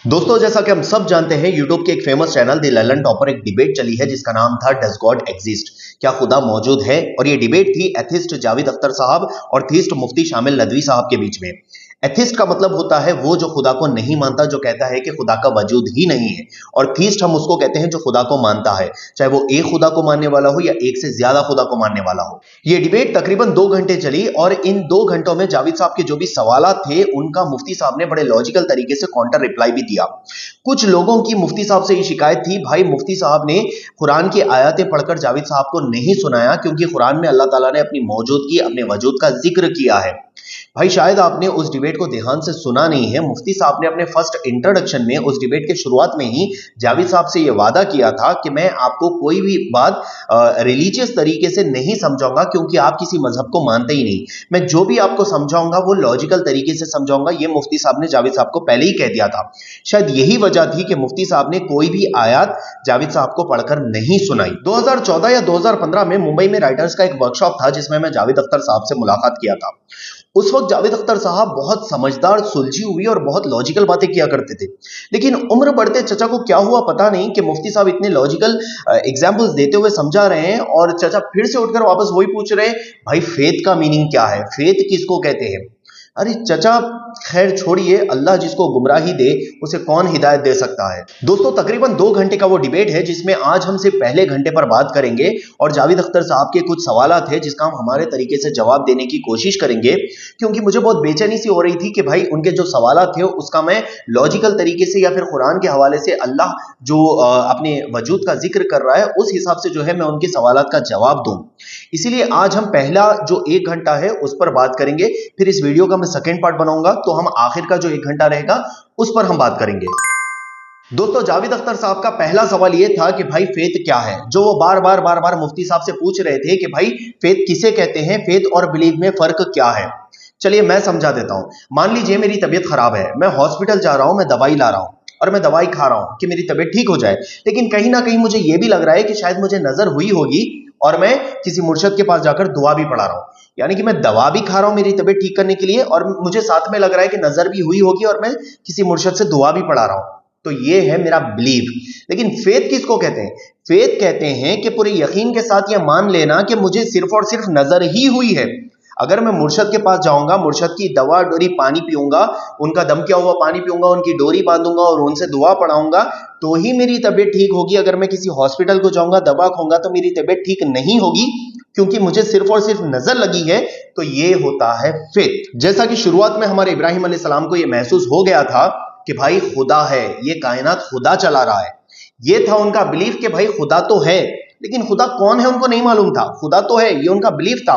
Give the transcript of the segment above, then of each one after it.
दोस्तों, जैसा कि हम सब जानते हैं, यूट्यूब के एक famous channel the Lalan top पर एक डिबेट चली है जिसका नाम था डज गॉड एग्जिस्ट, क्या खुदा मौजूद है। और ये डिबेट थी एथिस्ट जावेद अख्तर साहब और थीस्ट मुफ्ती शामिल नदवी साहब के बीच में। एथिस्ट का मतलब होता है वो जो खुदा को नहीं मानता, जो कहता है कि खुदा का वजूद ही नहीं है। और थीस्ट हम उसको कहते हैं जो खुदा को मानता है, चाहे वो एक खुदा को मानने वाला हो या एक से ज्यादा खुदा को मानने वाला हो। ये डिबेट तकरीबन 2 घंटे चली और इन 2 घंटों में जावेद साहब के जो भी सवालात थे उनका मुफ्ती साहब ने बड़े लॉजिकल तरीके से काउंटर रिप्लाई भी दिया। कुछ लोगों की मुफ्ती साहब से ये शिकायत थी, भाई मुफ्ती साहब ने कुरान की आयतें पढ़कर जावेद साहब को नहीं सुनाया, क्योंकि कुरान में अल्लाह ताला ने अपनी मौजूदगी, अपने वजूद का जिक्र किया है। भाई शायद आपने उस डिबेट को ध्यान से सुना नहीं है। मुफ्ती साहब ने अपने फर्स्ट इंट्रोडक्शन में उस डिबेट के शुरुआत में ही जावेद साहब से यह वादा किया था कि मैं आपको कोई भी बात रिलीजियस तरीके से नहीं समझाऊंगा, क्योंकि आप किसी मजहब को मानते ही नहीं। मैं जो भी आपको समझाऊंगा वो लॉजिकल तरीके से समझाऊंगा। ये मुफ्ती साहब ने जावेद साहब को पहले ही कह दिया था। शायद यही वजह थी कि मुफ्ती साहब ने कोई भी आयत जावेद साहब को पढ़कर नहीं सुनाई। 2014 या 2015 में मुंबई में राइटर्स का एक वर्कशॉप था जिसमें मैं जावेद अख्तर साहब से मुलाकात किया था। उस वक्त जावेद अख्तर साहब बहुत समझदार, सुलझी हुई और बहुत लॉजिकल बातें किया करते थे। लेकिन उम्र बढ़ते चचा को क्या हुआ पता नहीं कि मुफ्ती साहब इतने लॉजिकल एग्जाम्पल्स देते हुए समझा रहे हैं और चचा फिर से उठकर वापस वही पूछ रहे हैं, भाई फेथ का मीनिंग क्या है, फेथ किसको कहते हैं। अरे चचा खैर छोड़िए, अल्लाह जिसको गुमराही दे उसे कौन हिदायत दे सकता है। दोस्तों, तकरीबन 2 घंटे का वो डिबेट है जिसमें आज हम सिर्फ पहले घंटे पर बात करेंगे और जावेद अख्तर साहब के कुछ सवालात थे जिसका हम हमारे तरीके से जवाब देने की कोशिश करेंगे, क्योंकि मुझे बहुत बेचैनी सी हो रही थी कि भाई उनके जो सवालात थे उसका मैं लॉजिकल तरीके से या फिर कुरान के हवाले से अल्लाह जो अपने वजूद का जिक्र कर रहा है उस हिसाब से जो है मैं उनके सवालात का जवाब दूं। इसीलिए आज हम पहला जो 1 घंटा है उस पर बात करेंगे, फिर इस वीडियो का मैं सेकेंड पार्ट बनाऊंगा तो हम आखिर का जो 1 घंटा रहेगा उस पर हम बात करेंगे। दोस्तों, जावेद अख्तर साहब का पहला सवाल यह था कि भाई फेथ क्या है, जो वो बार बार मुफ्ती साहब से पूछ रहे थे कि भाई फेथ किसे कहते हैं, फेथ और बिलीव में फर्क क्या है। चलिए मैं समझा देता हूं। मान लीजिए मेरी तबीयत खराब है, मैं हॉस्पिटल जा रहा हूं, मैं दवाई ला रहा हूं और मैं दवाई खा रहा हूं कि मेरी तबीयत ठीक हो जाए, लेकिन कहीं ना कहीं मुझे यह भी लग रहा है कि शायद मुझे नजर हुई होगी और मैं किसी मुर्शिद के पास जाकर दुआ भी पढ़ा रहा हूं। यानी कि मैं दवा भी खा रहा हूं मेरी तबीयत ठीक करने के लिए और मुझे साथ में लग रहा है कि नजर भी हुई होगी और मैं किसी मुर्शिद से दुआ भी पढ़ा रहा हूं। तो ये है मेरा बिलीव। लेकिन फेथ किसको कहते हैं? फेथ कहते हैं कि पूरे यकीन के साथ यह मान लेना कि मुझे सिर्फ और सिर्फ नजर ही हुई है। अगर मैं मुर्शिद के पास जाऊंगा, मुर्शिद की दवा डोरी पानी पीऊंगा, उनका दम किया हुआ पानी पीऊंगा, उनकी डोरी बांधूंगा और उनसे दुआ पढ़ाऊंगा तो ही मेरी तबीयत ठीक होगी। अगर मैं किसी हॉस्पिटल को जाऊंगा, दवा खाऊंगा तो मेरी तबीयत ठीक नहीं होगी, क्योंकि मुझे सिर्फ और सिर्फ नजर लगी है। तो ये होता है फेथ। जैसा कि शुरुआत में हमारे इब्राहिम अलैहिस्सलाम को यह महसूस हो गया था कि भाई खुदा है, ये कायनात खुदा चला रहा है। ये था उनका बिलीफ कि भाई खुदा तो है, लेकिन खुदा कौन है उनको नहीं मालूम था। खुदा तो है, ये उनका बिलीफ था।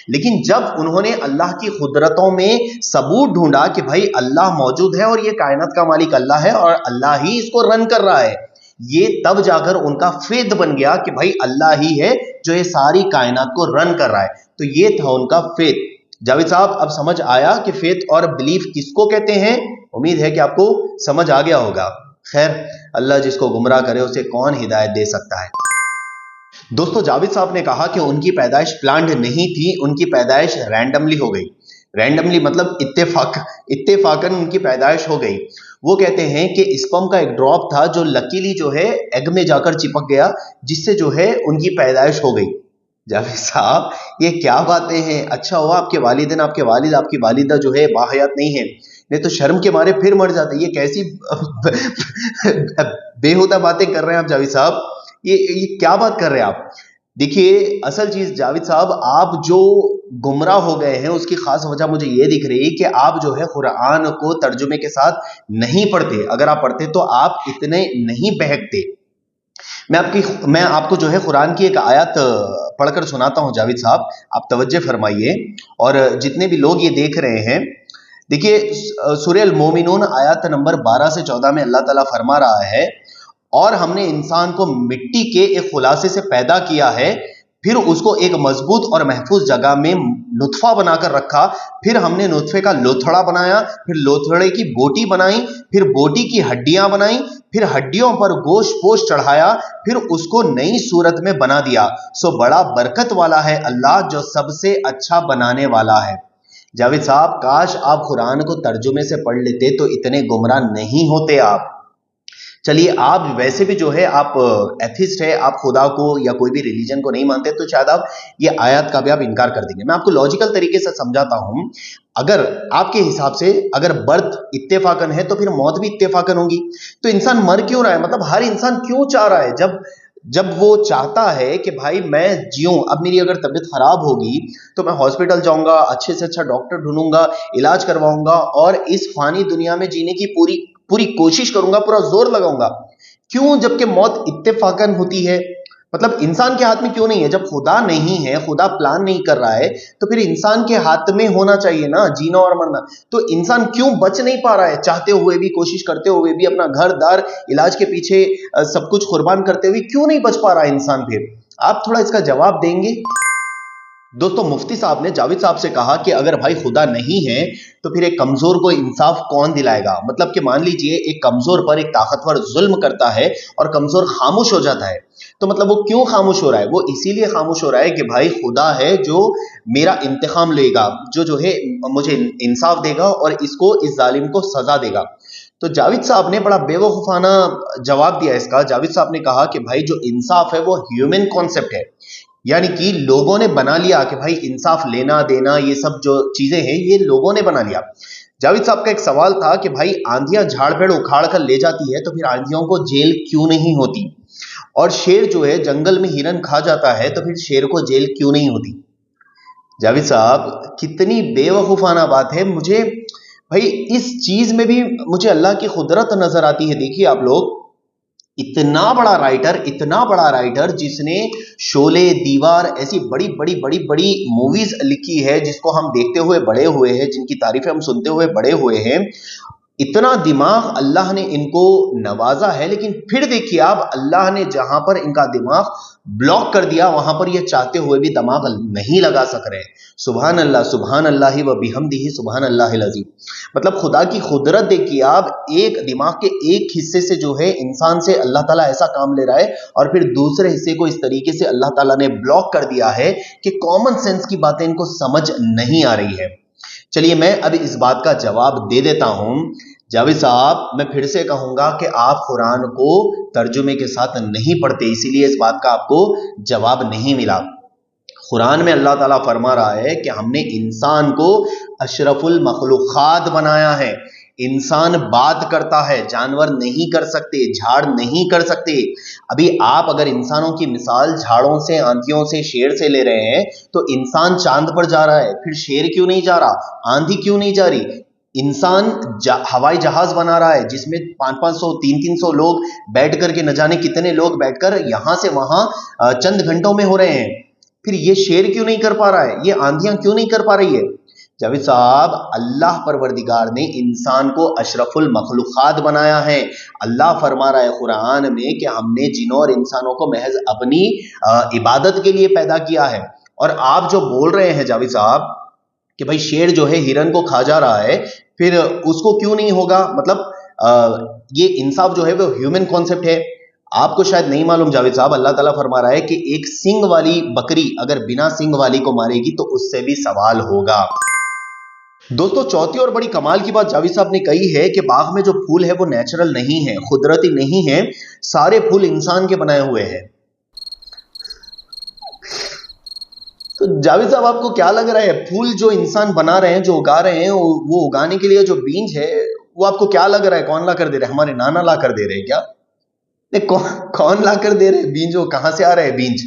लेकिन जब उन्होंने अल्लाह की कुदरतों में सबूत ढूंढा कि भाई अल्लाह मौजूद है और ये कायनात का मालिक अल्लाह है और अल्लाह ही इसको रन कर रहा है, ये तब जाकर उनका फेथ बन गया कि भाई अल्लाह ही है जो ये सारी कायनात को रन कर रहा है। तो ये था उनका फेथ। जावेद साहब, अब समझ आया कि फेथ और बिलीफ किसको कहते हैं? उम्मीद है कि आपको समझ आ गया होगा। खैर, अल्लाह जिसको गुमराह करे उसे कौन हिदायत दे सकता है। दोस्तों, जावेद साहब ने कहा कि उनकी पैदाइश प्लान्ड नहीं थी, उनकी पैदाइश रैंडमली हो गई। रैंडमली मतलब इत्तेफाकन उनकी पैदाइश हो गई। वो कहते हैं कि स्पर्म का एक ड्रॉप था जो लकीली जो है एग में जाकर चिपक गया, जिससे जो है उनकी पैदाइश हो गई। जावेद साहब, ये क्या बातें हैं? अच्छा हुआ आपके वालिदैन, आपके वालिद, आपकी वालिदा जो है बाहयात नहीं है, नहीं तो शर्म के मारे फिर मर जाते। ये कैसी बेहुदा बातें कर रहे हैं आप जावेद साहब, ये क्या बात कर रहे हैं आप? देखिए, असल चीज जावेद साहब, आप जो गुमराह हो गए हैं उसकी खास वजह मुझे ये दिख रही है कि आप जो है कुरान को तर्जुमे के साथ नहीं पढ़ते। अगर आप पढ़ते तो आप इतने नहीं बहकते। मैं आपको जो है कुरान की एक आयत पढ़कर सुनाता हूं जावेद साहब, आप तवज्जो फरमाइए। और जितने भी लोग ये देख रहे हैं, देखिए सूरह अल मोमिनून आयत नंबर 12 से 14 में अल्लाह ताला फरमा रहा है, और हमने इंसान को मिट्टी के एक खुलासे से पैदा किया है, फिर उसको एक मजबूत और महफूज जगह में नुत्फा बनाकर रखा, फिर हमने नुत्फे का लोथड़ा बनाया, फिर लोथड़े की बोटी बनाई, फिर बोटी की हड्डियां बनाई, फिर हड्डियों पर गोश्त पोश चढ़ाया, फिर उसको नई सूरत में बना दिया। सो बड़ा बरकत वाला है अल्लाह जो सबसे अच्छा बनाने वाला है। जावेद साहब, काश आप कुरान को तर्जुमे से पढ़ लेते तो इतने गुमराह नहीं होते आप। चलिए, आप वैसे भी जो है आप एथिस्ट है, आप खुदा को या कोई भी रिलीजन को नहीं मानते, तो शायद आप ये आयत का भी आप इनकार कर देंगे। मैं आपको लॉजिकल तरीके से समझाता हूं। अगर आपके हिसाब से अगर बर्थ इत्तेफाकन है तो फिर मौत भी इत्तेफाकन होगी। तो इंसान मर क्यों रहा है? मतलब हर इंसान क्यों चाह रहा है? जब जब वो चाहता है कि भाई मैं जीऊं, अब मेरी अगर तबीयत खराब होगी तो मैं हॉस्पिटल जाऊंगा, अच्छे से अच्छा डॉक्टर ढूंढूंगा, इलाज करवाऊंगा और इस फानी दुनिया में जीने की पूरी पूरी कोशिश करूंगा, पूरा जोर लगाऊंगा। क्यों? जबकि मौत इत्तेफाकन होती है। मतलब इंसान के हाथ में क्यों नहीं है? जब खुदा नहीं है, खुदा प्लान नहीं कर रहा है, तो फिर इंसान के हाथ में होना चाहिए ना जीना और मरना। तो इंसान क्यों बच नहीं पा रहा है? चाहते हुए भी, कोशिश करते हुए भी, अपना घर दार इलाज के पीछे सब कुछ कुर्बान करते हुए क्यों नहीं बच पा रहा है इंसान? फिर आप थोड़ा इसका जवाब देंगे? दोस्तों, मुफ्ती साहब ने जावेद साहब से कहा कि अगर भाई खुदा नहीं है तो फिर एक कमजोर को इंसाफ कौन दिलाएगा? मतलब कि मान लीजिए एक कमजोर पर एक ताकतवर जुल्म करता है और कमजोर खामोश हो जाता है, तो मतलब वो क्यों खामोश हो रहा है? वो इसीलिए खामोश हो रहा है कि भाई खुदा है जो मेरा इंतकाम लेगा, जो है मुझे इंसाफ देगा और इसको, इस जालिम को सजा देगा। तो जावेद साहब ने बड़ा बेवकूफाना जवाब दिया इसका। जावेद साहब ने कहा कि भाई जो इंसाफ है वो ह्यूमन कॉन्सेप्ट है, यानी कि लोगों ने बना लिया कि भाई इंसाफ लेना देना ये सब जो चीजें हैं ये लोगों ने बना लिया। जावेद साहब का एक सवाल था कि भाई आंधियां झाड़ पेड़ उखाड़ कर ले जाती है तो फिर आंधियों को जेल क्यों नहीं होती? और शेर जो है जंगल में हिरन खा जाता है तो फिर शेर को जेल क्यों नहीं होती? जावेद साहब, कितनी बेवकूफाना बात है। मुझे भाई इस चीज में भी मुझे अल्लाह की कुदरत नजर आती है। देखिए आप लोग, इतना बड़ा राइटर जिसने शोले, दीवार ऐसी बड़ी बड़ी बड़ी बड़ी मूवीज लिखी है जिसको हम देखते हुए बड़े हुए हैं, जिनकी तारीफें हम सुनते हुए बड़े हुए हैं, इतना दिमाग अल्लाह ने इनको नवाजा है। लेकिन फिर देखिए आप, अल्लाह ने जहां पर इनका दिमाग ब्लॉक कर दिया वहां पर ये चाहते हुए भी दिमाग नहीं लगा सक रहे। सुभान अल्लाह व बिहम्दिही सुभान अल्लाहिल अज़ीम। मतलब खुदा की कुदरत देखिए आप, एक दिमाग के एक हिस्से से जो है इंसान से अल्लाह ताला ऐसा काम ले रहा है और फिर दूसरे हिस्से को इस तरीके से अल्लाह ताला ने ब्लॉक कर दिया है कि कॉमन सेंस की बातें इनको समझ नहीं आ रही है। चलिए, मैं अब इस बात का जवाब दे देता हूं। जावेद साहब, मैं फिर से कहूंगा कि आप कुरान को तर्जुमे के साथ नहीं पढ़ते, इसीलिए इस बात का आपको जवाब नहीं मिला। कुरान में अल्लाह ताला फरमा रहा है कि हमने इंसान को अशरफुल मखलूकात बनाया है। इंसान बात करता है, जानवर नहीं कर सकते, झाड़ नहीं कर सकते। अभी आप अगर इंसानों की मिसाल झाड़ों से, आंधियों से, शेर से ले रहे हैं तो इंसान चांद पर जा रहा है, फिर शेर क्यों नहीं जा रहा? आंधी क्यों नहीं जा रही? इंसान हवाई जहाज बना रहा है जिसमें 500-500 300-300 लोग बैठ करके, न जाने कितने लोग बैठकर यहां से वहां चंद घंटों में हो रहे हैं। फिर ये शेर क्यों नहीं कर पा रहा है? ये आंधियां क्यों नहीं कर पा रही है? जावेद साहब, अल्लाह परवरदिगार ने इंसान को अशरफुल मखलूकात बनाया है। अल्लाह फरमा रहा है कुरान में कि हमने जिनों और इंसानों को महज अपनी इबादत के लिए पैदा किया है। और आप जो बोल रहे हैं जावेद साहब कि भाई शेर जो है हिरन को खा जा रहा है, फिर उसको क्यों नहीं होगा? मतलब ये इंसाफ जो है वो ह्यूमन कॉन्सेप्ट है। आपको शायद नहीं मालूम जावेद साहब, अल्लाह ताला फरमा रहा है कि एक सींग वाली बकरी अगर बिना सींग वाली को मारेगी तो उससे भी सवाल होगा। दोस्तों, चौथी और बड़ी कमाल की बात जावेद साहब ने कही है कि बाग में जो फूल है वो नेचुरल नहीं है, कुदरती नहीं है, सारे फूल इंसान के बनाए हुए हैं। तो जावेद साहब, आपको क्या लग रहा है? फूल जो इंसान बना रहे हैं, जो उगा रहे हैं, वो उगाने के लिए जो बीज है वो आपको क्या लग रहा है कौन ला कर दे रहे हैं? हमारे नाना ला कर दे रहे हैं क्या? नहीं, कौन ला कर दे रहे हैं बीज? वो कहां से आ रहे हैं बीज?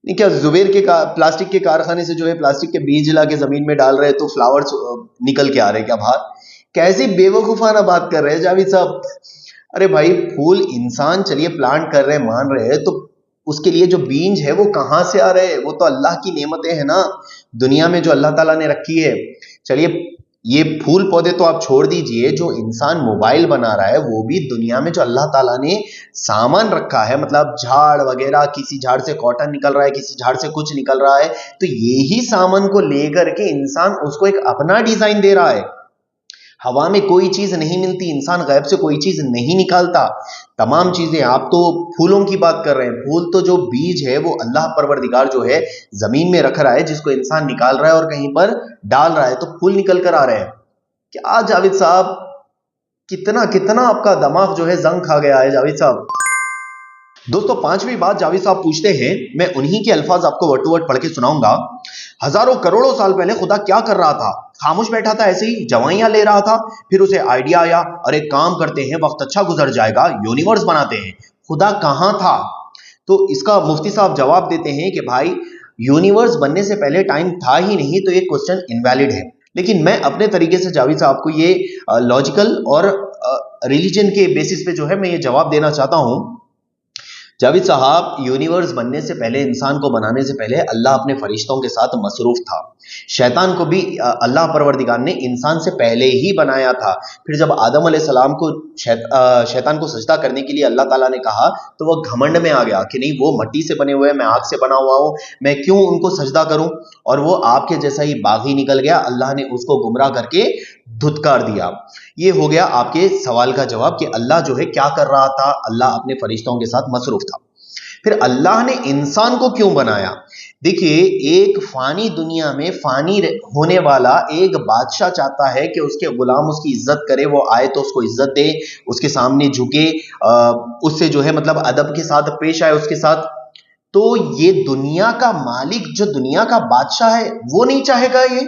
नहीं, क्या जुबेर के प्लास्टिक के कारखाने से जो है प्लास्टिक के बीज ला के जमीन में डाल रहे हैं तो फ्लावर्स निकल के आ रहे हैं क्या बाहर? कैसी बेवकूफाना बात कर रहे हैं जावेद साहब। अरे भाई, फूल इंसान चलिए प्लांट कर रहे हैं, मान रहे हैं, तो उसके लिए जो बीज है वो कहां से आ रहे हैं? वो तो अल्लाह की नेमतें हैं ना, दुनिया में जो अल्लाह ताला ने रखी है। चलिए, ये फूल पौधे तो आप छोड़ दीजिए, जो इंसान मोबाइल बना रहा है वो भी दुनिया में जो अल्लाह ताला ने सामान रखा है, मतलब झाड़ वगैरह, किसी झाड़ से कॉटन निकल रहा है, किसी झाड़ से कुछ निकल रहा है, तो यही सामान को लेकर के इंसान उसको एक अपना डिजाइन दे रहा है। हवा में कोई चीज नहीं मिलती, इंसान गैब से कोई चीज नहीं निकालता। तमाम चीजें, आप तो फूलों की बात कर रहे हैं, फूल तो जो बीज है वो अल्लाह परवरदिगार जो है जमीन में रख रहा है, जिसको इंसान निकाल रहा है और कहीं पर डाल रहा है तो फूल निकल कर आ रहे हैं। क्या जावेद साहब, कितना कितना आपका दिमाग जो है जंग खा गया है जावेद साहब। दोस्तों, पांचवी बात जावेद साहब पूछते हैं, मैं उन्हीं के अल्फाज आपको वर्ड टू वर्ड पढ़ के सुनाऊंगा। हजारों करोड़ों साल पहले खुदा क्या कर रहा था? खामोश बैठा था, ऐसे ही दवाइयां ले रहा था। फिर उसे आइडिया आया, अरे काम करते हैं, वक्त अच्छा गुजर जाएगा, यूनिवर्स बनाते हैं। खुदा कहां था? तो इसका मुफ्ती साहब जवाब देते हैं कि भाई यूनिवर्स बनने से पहले टाइम था ही नहीं, तो ये क्वेश्चन इनवैलिड है। लेकिन मैं अपने तरीके से जावेद साहब को ये लॉजिकल और रिलीजन के बेसिस पे जो है मैं ये जवाब देना चाहता हूं। जावेद साहब, यूनिवर्स बनने से पहले, इंसान को बनाने से पहले अल्लाह अपने फरिश्तों के साथ मसरूफ था। शैतान को भी अल्लाह परवरदिगार ने इंसान से पहले ही बनाया था। फिर जब आदम अलैहिस्सलाम को शैतान को सजदा करने के लिए अल्लाह ताला ने कहा, तो वह घमंड में आ गया कि नहीं, वो मिट्टी से बने हुए हैं, मैं आग से बना हुआ हूं, मैं क्यों उनको सजदा करूं? और वो आपके जैसा ही बागी निकल गया। अल्लाह ने उसको गुमराह करके धुतकार दिया। ये हो गया आपके सवाल का जवाब कि अल्लाह जो है क्या कर रहा था? अल्लाह अपने फरिश्तों के साथ मसरूफ था। फिर अल्लाह ने इंसान को क्यों बनाया? देखिए, एक फानी दुनिया में फानी होने वाला एक बादशाह चाहता है कि उसके गुलाम उसकी इज्जत करे, वो आए तो उसको इज्जत दे, उसके सामने झुके, उससे जो है मतलब अदब के साथ पेश आए उसके साथ। तो ये दुनिया का मालिक, जो दुनिया का बादशाह है, वो नहीं चाहेगा ये?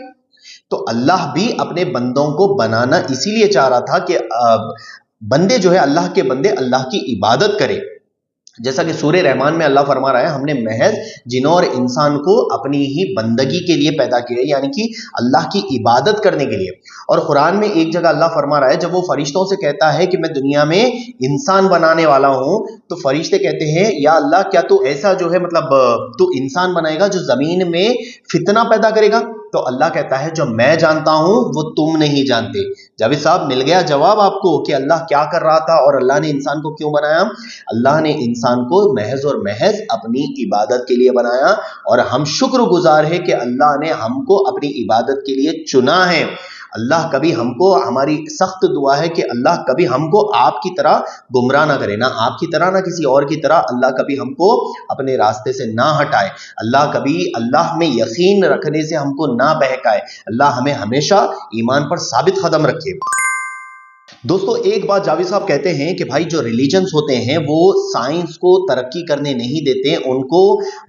तो अल्लाह भी अपने बंदों को बनाना इसीलिए चाह रहा था कि बंदे जो है, अल्लाह के बंदे अल्लाह की इबादत करें। जैसा कि सूरह रहमान में अल्लाह फरमा रहा है, हमने महज जिनों और इंसान को अपनी ही बंदगी के लिए पैदा किया, यानी कि अल्लाह की इबादत करने के लिए। और कुरान में एक जगह अल्लाह फरमा रहा है, जब वो फरिश्तों से कहता है कि मैं दुनिया में इंसान बनाने वाला हूं, तो फरिश्ते कहते हैं, या अल्लाह, क्या तू ऐसा जो है मतलब तू इंसान बनाएगा जो जमीन में फितना पैदा करेगा? तो अल्लाह कहता है, जो मैं जानता हूं वो तुम नहीं जानते। जावेद साहब, मिल गया जवाब आपको कि अल्लाह क्या कर रहा था और अल्लाह ने इंसान को क्यों बनाया। अल्लाह ने इंसान को महज और महज अपनी इबादत के लिए बनाया, और हम शुक्रगुजार है कि अल्लाह ने हमको अपनी इबादत के लिए चुना है। अल्लाह कभी हमको, हमारी सख्त दुआ है कि अल्लाह कभी हमको आपकी तरह गुमराह ना करे, ना आपकी तरह ना किसी और की तरह। अल्लाह कभी हमको अपने रास्ते से ना हटाए। अल्लाह कभी अल्लाह में यकीन रखने से हमको ना बहकाए। अल्लाह हमें हमेशा ईमान पर साबित कदम रखे। दोस्तों, एक बात जावेद साहब कहते हैं कि भाई जो रिलीजन्स होते हैं वो साइंस को तरक्की करने नहीं देते, उनको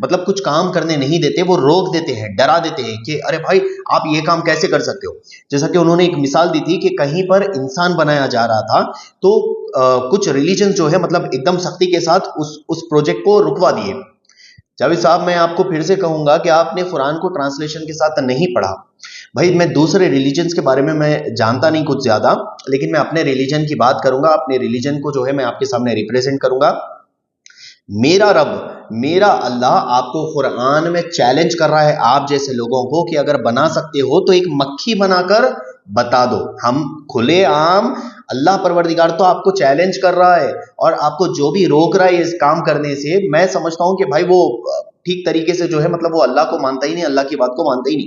मतलब कुछ काम करने नहीं देते, वो रोक देते हैं, डरा देते हैं कि अरे भाई आप ये काम कैसे कर सकते हो। जैसा कि उन्होंने एक मिसाल दी थी कि कहीं पर इंसान बनाया जा रहा था, तो कुछ रिलीजन्स जो है मतलब एकदम सख्ती के साथ उस प्रोजेक्ट को रुकवा दिए। जावेद साहब, मैं आपको फिर से कहूंगा कि आपने कुरान को ट्रांसलेशन के साथ नहीं पढ़ा। भाई, मैं दूसरे रिलीजन्स के बारे में मैं जानता नहीं कुछ ज्यादा, लेकिन मैं अपने रिलीजन की बात करूंगा, अपने रिलीजन को जो है मैं आपके सामने रिप्रेजेंट करूंगा। मेरा रब, मेरा अल्लाह आपको कुरान में चैलेंज कर रहा है, आप जैसे लोगों को, कि अगर बना सकते हो तो एक मक्खी बनाकर बता दो। हम खुले आम, अल्लाह परवरदिगार तो आपको चैलेंज कर रहा है, और आपको जो भी रोक रहा है इस काम करने से, मैं समझता हूं कि भाई वो ठीक तरीके से जो है मतलब वो अल्लाह को मानता ही नहीं, अल्लाह की बात को मानता ही नहीं।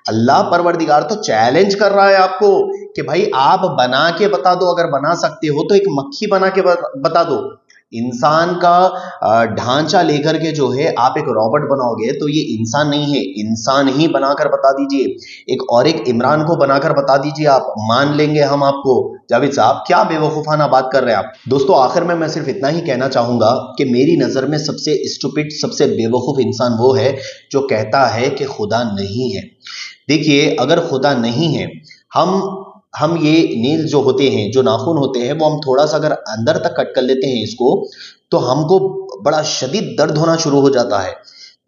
अल्लाह परवरदिगार तो चैलेंज कर रहा है आपको कि भाई आप बना के बता दो, अगर बना सकते हो तो एक मक्खी बना के बता दो। इंसान का ढांचा लेकर के जो है आप एक रॉबोट बनाओगे, तो ये इंसान नहीं है, इंसान ही बनाकर बता दीजिए। एक इमरान को बनाकर बता दीजिए, आप मान लेंगे हम आपको। जावेद साहब, क्या बेवकूफाना बात कर रहे हैं आप। दोस्तों, आखिर में मैं सिर्फ इतना ही कहना चाहूंगा कि मेरी नजर में सबसे स्टूपिड, सबसे बेवकूफ इंसान वो है जो कहता है कि खुदा नहीं है। देखिए, अगर खुदा नहीं है, हम ये नील जो होते हैं, जो नाखून होते हैं, वो हम थोड़ा सा अगर अंदर तक कट कर लेते हैं इसको, तो हमको बड़ा शदीद दर्द होना शुरू हो जाता है।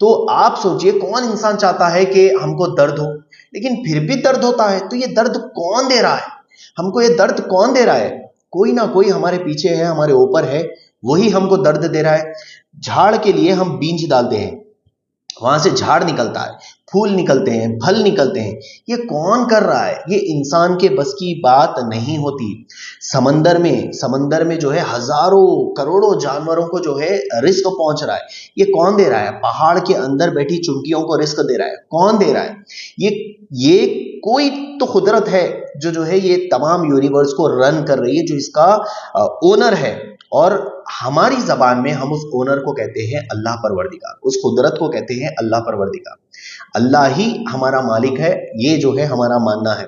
तो आप सोचिए, कौन इंसान चाहता है कि हमको दर्द हो, लेकिन फिर भी दर्द होता है। तो ये दर्द कौन दे रहा है हमको? ये दर्द कौन दे रहा है? कोई ना कोई हमारे पीछे है, हमारे ऊपर है, वही हमको दर्द दे रहा है। झाड़ के लिए हम बीज डालते हैं, वहां से झाड़ निकलता है, फूल निकलते हैं, फल निकलते हैं। ये कौन कर रहा है? ये इंसान के बस की बात नहीं होती। समंदर में जो है हजारों करोड़ों जानवरों को जो है रिस्क पहुंच रहा है, ये कौन दे रहा है? पहाड़ के अंदर बैठी चुनकियों को रिस्क दे रहा है, कौन दे रहा है? ये कोई तो कुदरत है जो है ये तमाम यूनिवर्स को रन कर रही है, जो इसका ओनर है। और हमारी जबान में हम उस ओनर को कहते हैं अल्लाह परवरदिगार, उस कुदरत को कहते हैं अल्लाह परवरदिगार। अल्लाह ही हमारा मालिक है, ये जो है हमारा मानना है।